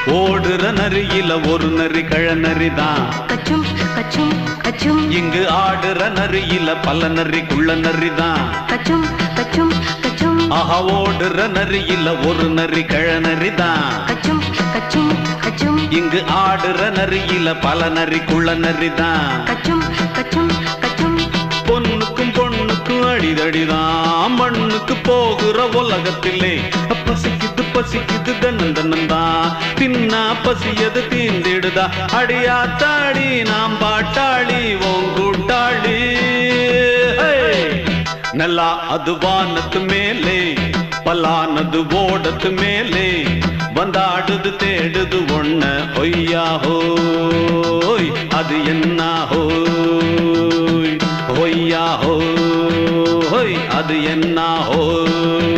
ஓடுற நரியில ஒரு நரி கழநரிதான். கச்சும் கச்சும் கச்சும். இங்கு ஆடுற நரியில பல நரி குள்ள நரிதான். கச்சும் கச்சும் கச்சும். ஆஹா ஓடுற நரியில ஒரு நரி கழநரிதான். கச்சும் கச்சும் கச்சும். இங்கு ஆடுற நரியில பல நரி குள்ள நரிதான். கச்சும் கச்சும் கச்சும். பொண்ணுக்கும் பொண்ணுக்கும் அடிதடிதான். மண்ணுக்கு போகிற உலகத்திலே பசிக்குது பசிக்குது தன்னந்தன்னந்தான். தின்னா பசியது தீந்திடுதா. அடியாத்தாடி நாம் பாட்டாளி ஓங்கூட்டாளி. நல்லா அது வானத்து மேலே பலானது ஓடத்து மேலே வந்தாடுது தேடுது ஒண்ண ஒய்யா ஹோய் அது என்ன ஹோய் ஒய்யா ஹோய் அது என்ன ஹோய்.